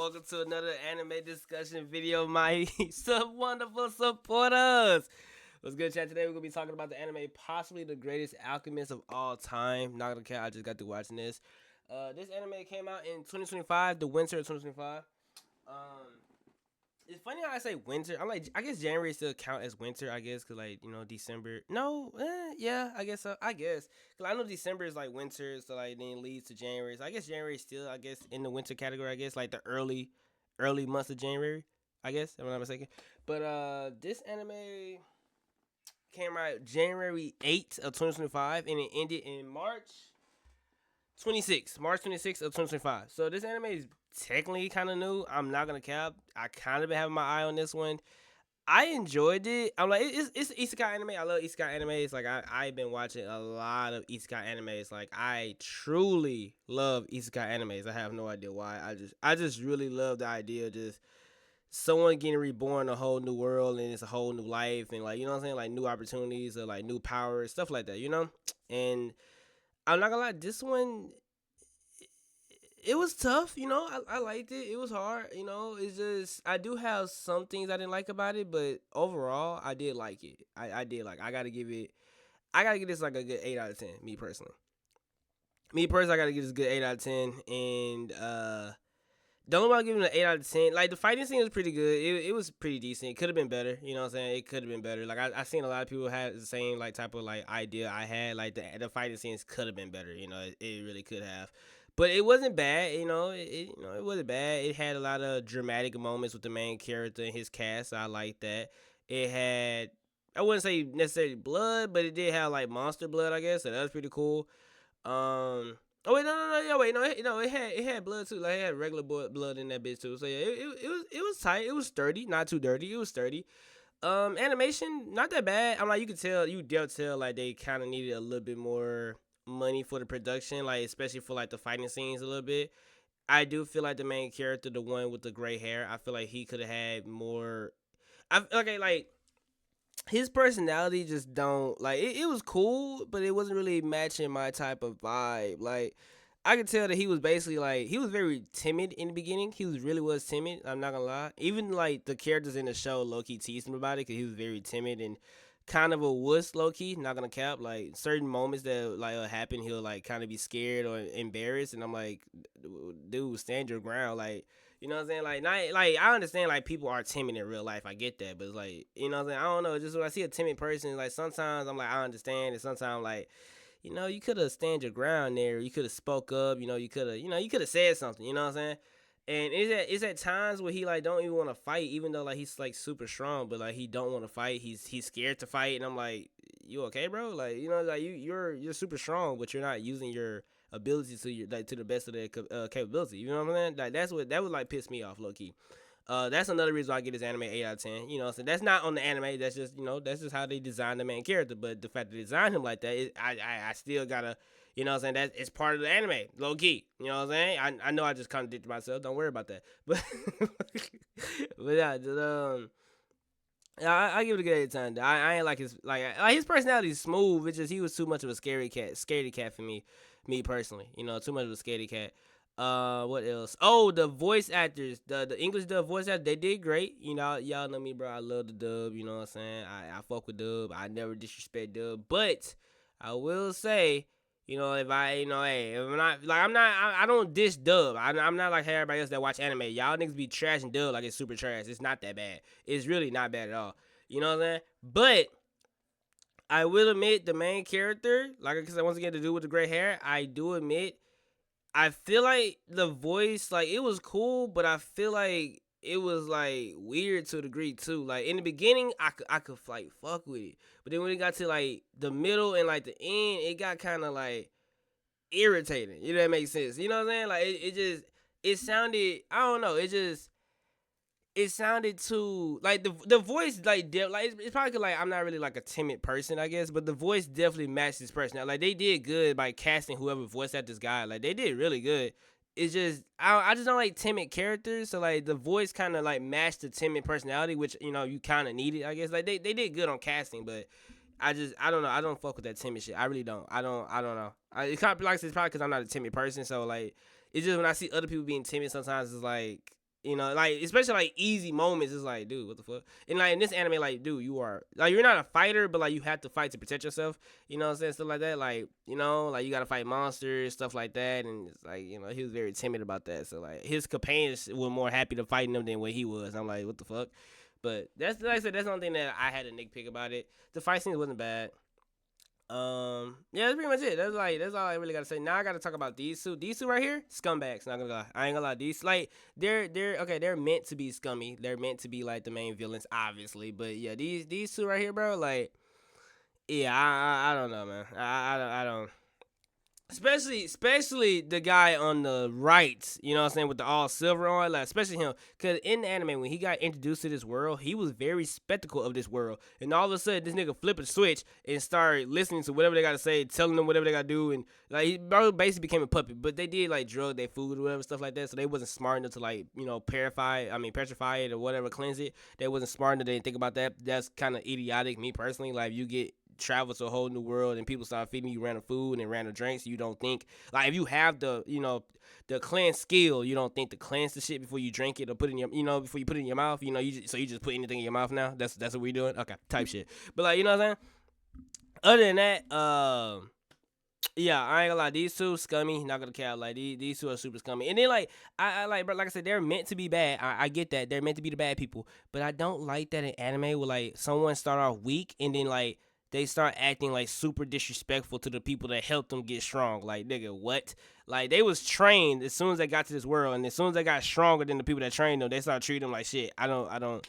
welcome to another anime discussion video, my some wonderful supporters. What's good, chat? Today we're gonna be talking about the anime, possibly the greatest Alchemist of all time. Not gonna care, I just got through watching this. This anime came out in 2025, the winter of 2025. It's funny how I say winter. I'm like, I guess January still count as winter. I guess because December. No, yeah, I guess so. I guess because I know December is like winter, so like then it leads to January. So I guess January is still, I guess, in the winter category. I guess like the early months of January. I guess if I'm not mistaken. But this anime came out January 8th of 2025, and it ended in March 26th of 2025. So this anime is technically kind of new. I'm not gonna cap. I kind of been having my eye on this one. I enjoyed it. I'm like, it's Isekai anime. I love Isekai animes. Like I've been watching a lot of Isekai animes. Like I truly love Isekai animes. I have no idea why. I just really love the idea of just someone getting reborn in a whole new world, and it's a whole new life, and like, you know what I'm saying, like new opportunities or like new powers, stuff like that, And I'm not gonna lie, this one, it was tough, I liked it. It was hard, It's just I do have some things I didn't like about it, but overall I did like it. I did like. I gotta give this like a good 8 out of 10. Me personally, I gotta give this a good 8 out of 10. And don't know about giving it an 8 out of 10. Like the fighting scene was pretty good. It was pretty decent. It could have been better. You know what I'm saying? It could have been better. Like I seen a lot of people had the same like type of like idea I had. Like the fighting scenes could have been better. It really could have. But it wasn't bad. It wasn't bad. It had a lot of dramatic moments with the main character and his cast. I like that. It had, I wouldn't say necessarily blood, but it did have like monster blood, I guess. So that was pretty cool. Oh wait, no, yeah, wait, no, it had blood too. Like it had regular blood in that bitch too. So yeah, it was tight. It was sturdy, not too dirty. It was sturdy. Animation not that bad. I'm like, you dare tell like they kind of needed a little bit more money for the production, like especially for like the fighting scenes a little bit. I do feel like the main character, the one with the gray hair, I feel like he could have had more. Okay, like his personality just don't like it was cool, but it wasn't really matching my type of vibe. Like I could tell that he was basically like he was very timid in the beginning. He was timid. I'm not gonna lie. Even like the characters in the show low key teased him about it because he was very timid and kind of a wuss low key. Not gonna cap. Like certain moments that like will happen, he'll like kind of be scared or embarrassed, and I'm like, dude, stand your ground. Like, you know what I'm saying? Like, not like I understand like people are timid in real life. I get that, but it's like, you know what I'm saying? I don't know. Just when I see a timid person, like sometimes I'm like I understand, and sometimes like, you could have stand your ground there. You could have spoke up. You could have said something. You know what I'm saying? And it's at times where he like don't even want to fight, even though like he's like super strong, but like he don't want to fight. He's scared to fight, and I'm like, you okay, bro? Like, like you're super strong, but you're not using your ability to your like to the best of their capability. You know what I'm saying? Like that would like piss me off, low key. That's another reason why I get this anime 8 out of 10. So that's not on the anime. That's just that's just how they designed the main character. But the fact that they designed him like that, I still gotta, what I'm saying, that it's part of the anime, low key. You know what I'm saying? I know I just contradicted myself. Don't worry about that. But but yeah, I give it a good 8 out of 10. I ain't like his personality is smooth. It's just he was too much of a scaredy cat for me personally. Too much of a scaredy cat. What else? Oh, the voice actors, the English dub voice actors, they did great. Y'all know me, bro. I love the dub. You know what I'm saying? I fuck with dub. I never disrespect dub, but I will say, if I, hey, if I'm not like I don't diss dub. I'm not like everybody else that watch anime. Y'all niggas be trash and dub like it's super trash. It's not that bad. It's really not bad at all. You know what I'm saying? But I will admit the main character, like I said, once again, to do with the gray hair, I do admit I feel like the voice, like it was cool, but I feel like it was like weird to a degree too. Like in the beginning, I could like fuck with it, but then when it got to like the middle and like the end, it got kind of like irritating. That makes sense. You know what I'm saying? Like it sounded, I don't know. It sounded too like the voice like it's probably 'cause, like I'm not really like a timid person, I guess, but the voice definitely matched his personality. Like they did good by casting whoever voiced out this guy. Like they did really good. It's just I just don't like timid characters, so like the voice kind of like matched the timid personality, which you kind of needed, I guess. Like they did good on casting, but I don't know. I don't fuck with that timid shit. I really don't. I don't know. It's kind of like it's probably because I'm not a timid person, so like it's just when I see other people being timid, sometimes it's like like especially like easy moments. It's like, dude, what the fuck? And like in this anime, like, dude, you are like you're not a fighter, but like you have to fight to protect yourself. You know what I'm saying? Stuff like that. Like, like you gotta fight monsters, stuff like that. And it's like, he was very timid about that. So like his companions were more happy to fighting him than what he was. I'm like, what the fuck? But that's like I said, that's the only thing that I had a nitpick about it. The fight scenes wasn't bad. Yeah, that's pretty much it. That's all I really gotta say. Now I gotta talk about these two. These two right here, scumbags. Not gonna lie. I ain't gonna lie. These like they're okay. They're meant to be scummy. They're meant to be like the main villains, obviously. But yeah, these two right here, bro. Like, yeah, I don't know, man. I don't. Especially the guy on the right, you know what I'm saying, with the all silver on, like especially him, cause in the anime when he got introduced to this world, he was very skeptical of this world, and all of a sudden this nigga flip a switch and started listening to whatever they gotta say, telling them whatever they gotta do, and like he basically became a puppet. But they did like drug their food or whatever stuff like that, so they wasn't smart enough to like petrify it or whatever, cleanse it. They wasn't smart enough. They didn't think about that. That's kind of idiotic. Me personally, like if you get travel to a whole new world and people start feeding you random food and random drinks, you don't think like if you have the cleanse skill, you don't think to cleanse the shit before you drink it or put it in your before you put it in your mouth, you just put anything in your mouth now. That's what we're doing. Okay, type shit. But like, you know what I'm saying? Other than that, yeah, I ain't gonna lie, these two scummy, not gonna cap, like these two are super scummy. And then like I like, bro, like I said, they're meant to be bad. I get that. They're meant to be the bad people. But I don't like that in anime where like someone start off weak and then like they start acting like super disrespectful to the people that helped them get strong. Like, nigga, what? Like, they was trained as soon as they got to this world, and as soon as they got stronger than the people that trained them, they started treating them like shit. I don't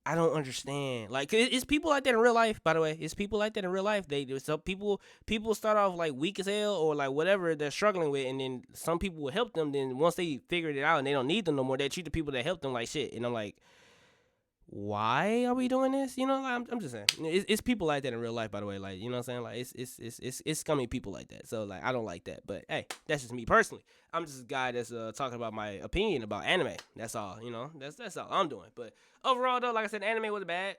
understand. Like, it's people like that in real life. By the way, it's people like that in real life. So people start off like weak as hell or like whatever they're struggling with, and then some people will help them. Then once they figured it out and they don't need them no more, they treat the people that helped them like shit. And I'm like, why are we doing this? I'm just saying, it's people like that in real life, by the way. Like, you know what I'm saying? Like, it's scummy people like that. So like, I don't like that. But hey, that's just me personally. I'm just a guy that's talking about my opinion about anime. That's all. That's all I'm doing. But overall, though, like I said, anime was bad.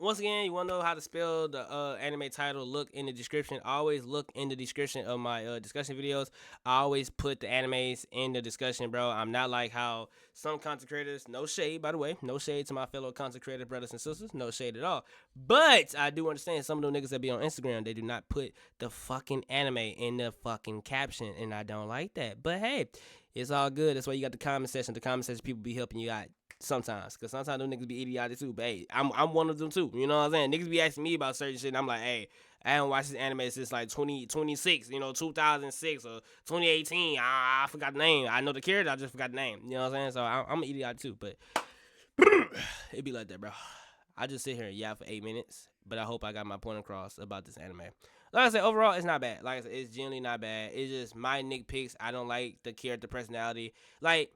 Once again, you want to know how to spell the anime title, look in the description. Always look in the description of my discussion videos. I always put the animes in the discussion, bro. I'm not like how some content creators, no shade, by the way. No shade to my fellow content creator brothers and sisters. No shade at all. But I do understand some of those niggas that be on Instagram, they do not put the fucking anime in the fucking caption. And I don't like that. But hey, it's all good. That's why you got the comment section. The comment section people be helping you out. Sometimes, because sometimes them niggas be idiotic too. But hey, I'm one of them too. You know what I'm saying? Niggas be asking me about certain shit, and I'm like, hey, I haven't watched this anime since like 2026, 2006 or 2018. I forgot the name. I know the character, I just forgot the name. You know what I'm saying? So I'm an idiot too. But it be like that, bro. I just sit here and yap for 8 minutes, but I hope I got my point across about this anime. Like I said, overall, it's not bad. Like I said, it's generally not bad. It's just my nitpicks. I don't like the character personality. Like,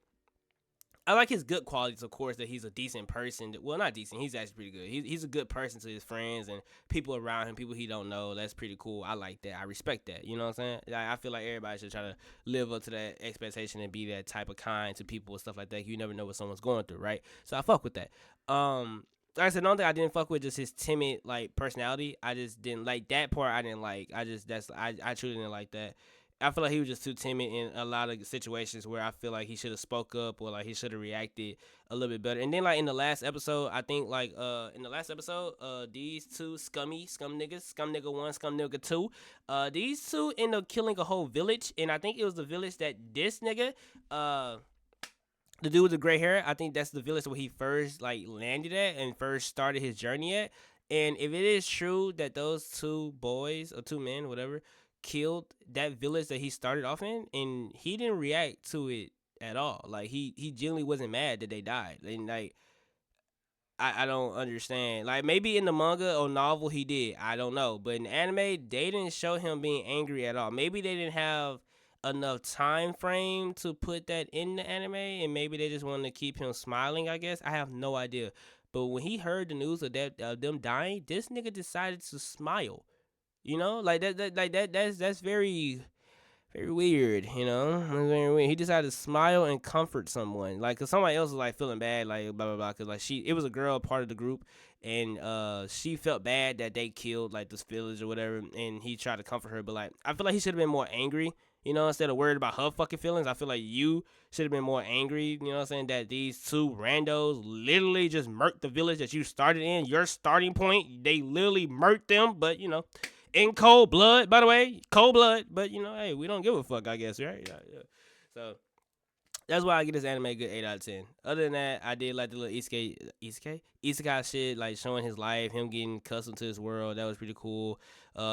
I like his good qualities, of course, that he's a decent person. Well, not decent. He's actually pretty good. He's a good person to his friends and people around him, people he don't know. That's pretty cool. I like that. I respect that. You know what I'm saying? I feel like everybody should try to live up to that expectation and be that type of kind to people and stuff like that. You never know what someone's going through, right? So I fuck with that. Like I said, the only thing I didn't fuck with just his timid like personality. I just didn't like that part. I didn't like. I truly didn't like that. I feel like he was just too timid in a lot of situations where I feel like he should have spoke up or like he should have reacted a little bit better. And then like in the last episode, I think like these two scum niggas, scum nigga 1, scum nigga 2, these two end up killing a whole village, and I think it was the village that this nigga the dude with the gray hair, I think that's the village where he first like landed at and first started his journey at. And if it is true that those two boys or two men, whatever, killed that village that he started off in, and he didn't react to it at all. Like he genuinely wasn't mad that they died. And like I don't understand. Like maybe in the manga or novel he did. I don't know. But in the anime, they didn't show him being angry at all. Maybe they didn't have enough time frame to put that in the anime, and maybe they just wanted to keep him smiling, I guess. I have no idea. But when he heard the news of that them dying, this nigga decided to smile. Like that's very, very weird, That's very weird. He decided to smile and comfort someone. Like, cause somebody else was like feeling bad, like blah blah blah. Cause like it was a girl part of the group, and she felt bad that they killed like this village or whatever, and he tried to comfort her. But like, I feel like he should have been more angry. instead of worried about her fucking feelings. I feel like you should have been more angry, you know what I'm saying, that these two randos literally just murked the village that you started in. Your starting point, they literally murked them, but, in cold blood, by the way, cold blood, but, hey, we don't give a fuck, I guess, right? Yeah. So, that's why I get this anime a good 8 out of 10. Other than that, I did like the little Isekai shit, like showing his life, him getting accustomed to his world. That was pretty cool.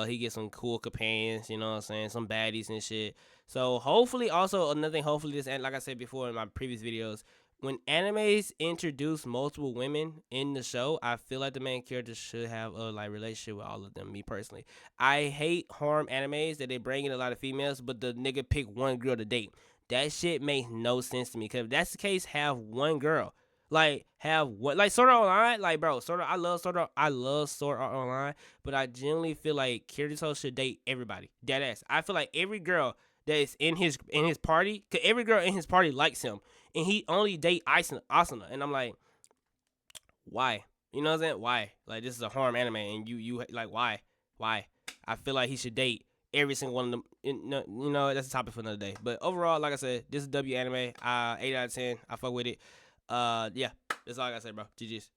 He gets some cool companions, you know what I'm saying, some baddies and shit. So hopefully, also another thing, hopefully this, and like I said before in my previous videos, when animes introduce multiple women in the show, I feel like the main character should have a like relationship with all of them. Me personally, I hate harm animes that they bring in a lot of females, but the nigga pick one girl to date. That shit makes no sense to me. Cause if that's the case, have one girl. Like have what? Like Sword Art Online. Like bro, I love Sword Art. I love Sword Art Online. But I genuinely feel like Kirito should date everybody. Dead ass. I feel like every girl that is in his party, cause every girl in his party likes him, and he only date Asuna. And I'm like, why? You know what I'm saying? Why? Like this is a harm anime, and you like why? I feel like he should date every single one of them. That's a topic for another day. But overall, like I said, this is W anime. 8 out of 10. I fuck with it. Yeah, that's all I gotta say, bro. GG's.